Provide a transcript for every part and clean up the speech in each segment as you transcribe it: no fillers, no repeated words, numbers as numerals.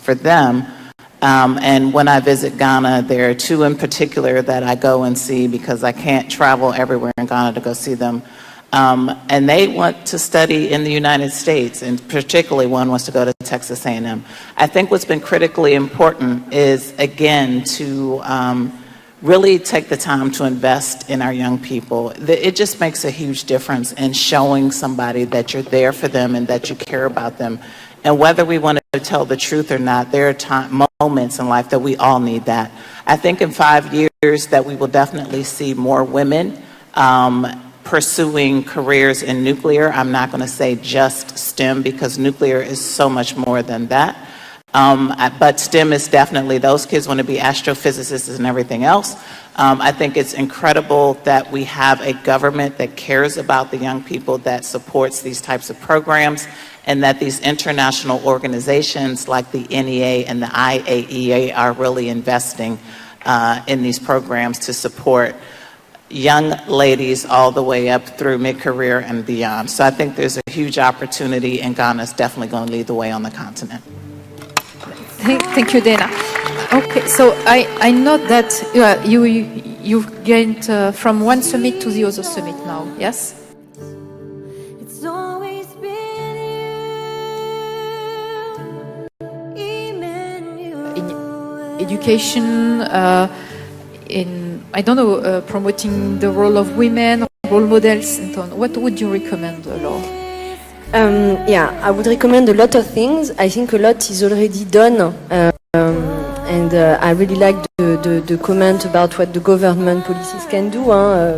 for them. And when I visit Ghana, there are two in particular that I go and see because I can't travel everywhere in Ghana to go see them. And they want to study in the United States, and particularly one wants to go to Texas A&M. I think what's been critically important is, again, to really take the time to invest in our young people. It just makes a huge difference in showing somebody that you're there for them and that you care about them. And whether we want to tell the truth or not, there are moments in life that we all need that. I think in 5 years that we will definitely see more women pursuing careers in nuclear. I'm not going to say just STEM because nuclear is so much more than that. But STEM is definitely, those kids want to be astrophysicists and everything else. I think it's incredible that we have a government that cares about the young people, that supports these types of programs, and that these international organizations like the NEA and the IAEA are really investing in these programs to support young ladies all the way up through mid-career and beyond. So I think there's a huge opportunity, and Ghana is definitely going to lead the way on the continent. Thank you, Dana. Okay, so I know that you've gained from one summit to the other summit now, yes? It's always been you, Emmanuel. In education, in, I don't know, promoting the role of women, role models, and so on. What would you recommend, Laure? Yeah, I would recommend a lot of things. I think a lot is already done, and I really like the comment about what the government policies can do.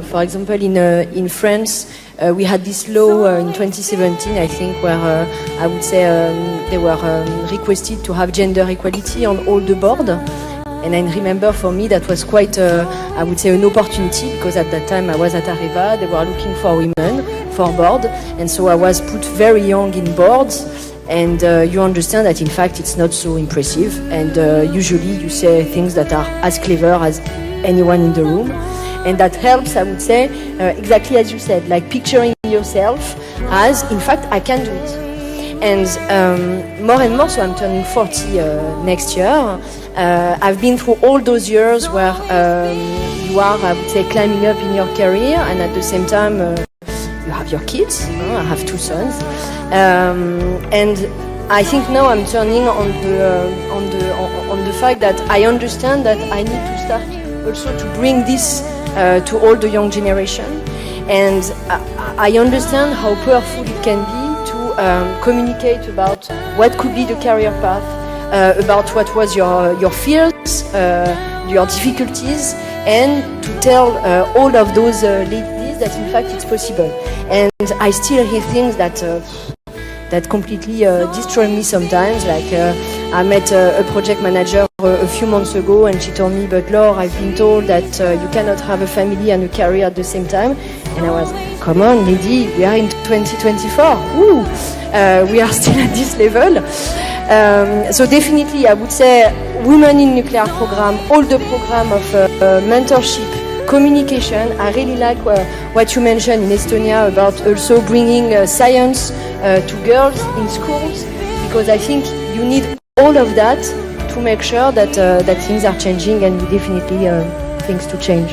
For example, in France, we had this law in 2017, I think, where I would say they were requested to have gender equality on all the board. And I remember for me that was quite, I would say, an opportunity, because at that time I was at Areva, they were looking for women for board, and so I was put very young in boards, and you understand that in fact it's not so impressive, and usually you say things that are as clever as anyone in the room, and that helps, I would say, exactly as you said, like picturing yourself as, in fact, I can do it. And more and more, so I'm turning 40 next year. I've been through all those years where you are, I would say, climbing up in your career, and at the same time you have your kids. I have 2 sons, and I think now I'm turning on the fact that I understand that I need to start also to bring this to all the young generation, and I understand how powerful it can be to communicate about what could be the career path, about what was your fears, your difficulties, and to tell all of those ladies that in fact it's possible. And I still hear things that completely destroy me sometimes. Like I met a project manager a few months ago, and she told me, "But Laure, I've been told that you cannot have a family and a career at the same time." And I was, "Come on, lady, we are in 2024. Woo! We are still at this level." So definitely, I would say, women in nuclear program, all the program of mentorship, communication. I really like what you mentioned in Estonia about also bringing science to girls in schools, because I think you need all of that to make sure that that things are changing, and we definitely things to change.